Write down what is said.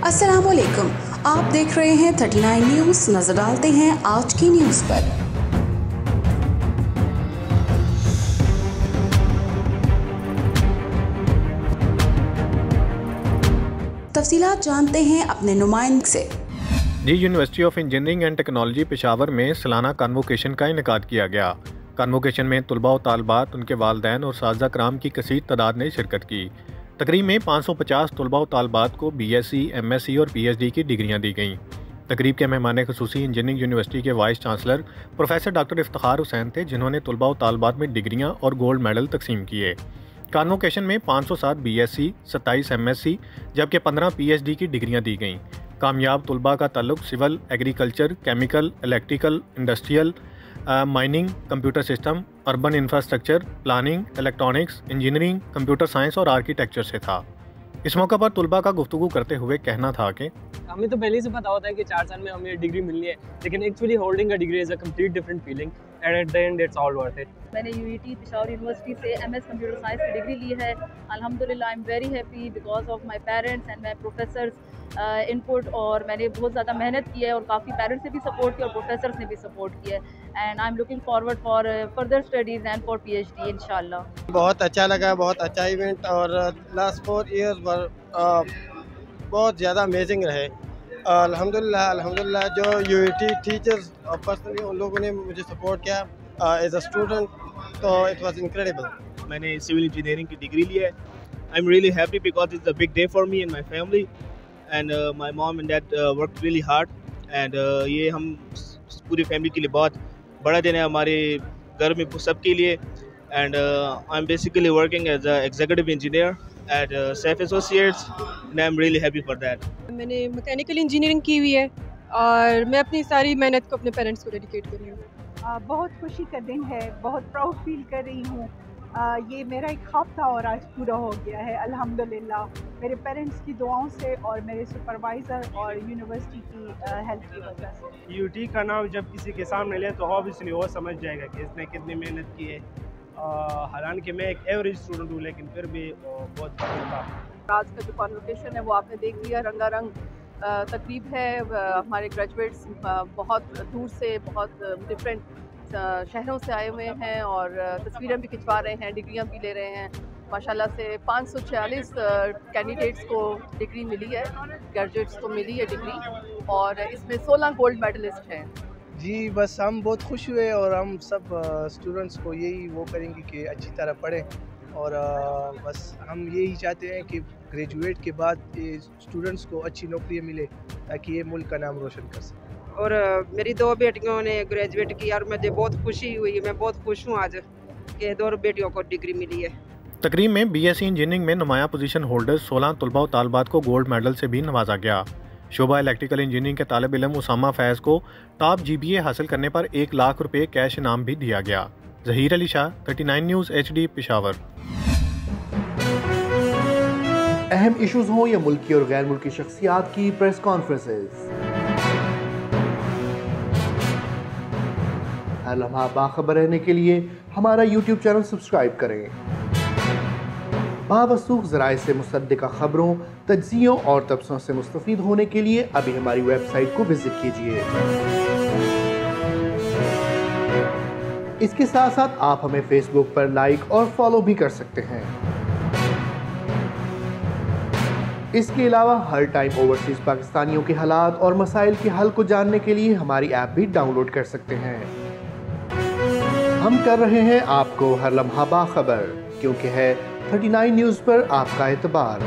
अस्सलाम वालेकुम, आप देख रहे हैं 39 न्यूज़। नजर डालते हैं आज की न्यूज़ पर। तफसीलात जानते हैं अपने नुमाइंदे से। The university of engineering and technology Peshawar में सालाना कन्वोकेशन का इनेकाद किया गया। कन्वोकेशन में तलबा व तालबात, उनके वालिदैन और साज़ा कराम की कसीर तादाद ने शिरकत की। तकरीब में 550 तलबा व तालबात को BSc, MSc और PhD की डिग्रियाँ दी गईं। तकरीब के मेहमान खुसूसी इंजीनियरिंग यूनिवर्सिटी के vice chancellor professor doctor Iftikhar Hussain थे, जिन्होंने तलबा व तालबात में डिग्रियाँ और गोल्ड मेडल तकसीम किए। कन्वोकेशन में 507 BSc, 27 MSc जबकि 15 PhD की डिग्रियाँ दी गईं। कामयाब तलबा का ताल्लुक civil, agriculture, chemical, electrical, industrial, mining, computer system, urban infrastructure, planning, electronics, engineering, computer science और आर्किटेक्चर से था। इस मौके पर तलबा का गुफ्तगू करते हुए कहना था कि हमें तो पहले से पता होता है कि 4 साल में हमें डिग्री मिलनी है, लेकिन actually holding a degree is a complete different feeling and at the end it's all worth it. मैंने UET पेशावर यूनिवर्सिटी से MS कंप्यूटर साइंस की डिग्री ली है। अल्हम्दुलिल्लाह I am very happy because of my parents and my professors input, और मैंने बहुत ज़्यादा मेहनत की है और काफ़ी पेरेंट्स ने भी सपोर्ट किया और प्रोफेसर्स ने भी सपोर्ट किया है। And I am looking forward for further studies and for PhD इंशाल्लाह। बहुत अच्छा लगा, बहुत अच्छा इवेंट, और लास्ट 4 इयर्स बहुत ज़्यादा अमेजिंग रहे। अल्हम्दुलिल्लाह जो UET टीचर्स और पर्सनली उन लोगों ने मुझे सपोर्ट किया एज अ स्टूडेंट, तो इट वाज इनक्रेडिबल। मैंने सिविल इंजीनियरिंग की डिग्री ली है। I am really happy because it's a big day for me and my family and my mom and dad worked really hard and ये हम पूरी family के लिए बहुत बड़ा दिन है, हमारे घर में सबके लिए। And I am basically working as a executive engineer at SAF Associates and I'm really happy for that. मैंने मैकेनिकल इंजीनियरिंग की हुई है और मैं अपनी सारी मेहनत को अपने पेरेंट्स को डेडिकेट कर रही हूँ। बहुत खुशी का दिन है, बहुत प्राउड फील कर रही हूँ। ये मेरा एक ख्वाब था और आज पूरा हो गया है अल्हम्दुलिल्लाह, मेरे पेरेंट्स की दुआओं से और मेरे सुपरवाइज़र और यूनिवर्सिटी की हेल्प की वजह से। UT का नाम जब किसी के सामने ले तो ऑब्वियसली वो समझ जाएगा कि इसने कितनी मेहनत की है। हालांकि मैं एक एवरेज स्टूडेंट हूँ, लेकिन फिर भी बहुत था। आज का जो कॉन्वोकेशन है वो आपने देख लिया, रंगारंग तकरीब है। हमारे ग्रेजुएट्स बहुत दूर से, बहुत डिफरेंट शहरों से आए हुए हैं और तस्वीरें भी खिंचवा रहे हैं, डिग्रियां भी ले रहे हैं। माशाल्लाह से 546 कैंडिडेट्स को डिग्री मिली है, ग्रेजुएट्स को मिली है डिग्री, और इसमें 16 गोल्ड मेडलिस्ट हैं। जी बस हम बहुत खुश हुए और हम सब स्टूडेंट्स को यही वो करेंगे कि अच्छी तरह पढ़ें, और बस हम यही चाहते हैं कि ग्रेजुएट के बाद ये स्टूडेंट्स को अच्छी नौकरी मिले ताकि ये मुल्क का नाम रोशन कर सकें। और मेरी 2 बेटियों ने ग्रेजुएट की और मुझे बहुत खुशी हुई, मैं बहुत खुश हूँ आज कि 2 बेटियों को डिग्री मिली है। तकरीब में BSc इंजीनियरिंग में नुमाया पोजीशन होल्डर 16 तलबा व तालबात को गोल्ड मेडल से भी नवाजा गया। शोबा इलेक्ट्रिकल इंजीनियरिंग के तालिब इल्म उसामा फैज़ को टॉप GPA हासिल करने पर 1 लाख रुपये कैश इनाम भी दिया गया। Zaheer Ali Shah, 39 news HD Peshawar. अहम इशूज़ हों या मुल्की और गैर मुल्की शख्सियात की प्रेस कॉन्फ्रेंसेस, हर लम्हा बाखबर रहने के लिए हमारा YouTube चैनल सब्सक्राइब करें। बावसूख ज़राए से मुसद्दिक़ा ख़बरों, तज्ज़ियों और तबसरों से मुस्तफ़ीद होने के लिए अभी हमारी वेबसाइट को विज़िट कीजिए। इसके साथ साथ आप हमें फेसबुक पर लाइक और फॉलो भी कर सकते हैं। इसके अलावा हर टाइम ओवरसीज़ पाकिस्तानियों के हालात और मसाइल के हल को जानने के लिए हमारी ऐप भी डाउनलोड कर सकते हैं। हम कर रहे हैं आपको हर लम्हा बाखबर, क्योंकि है 39 न्यूज़ पर आपका एतबार।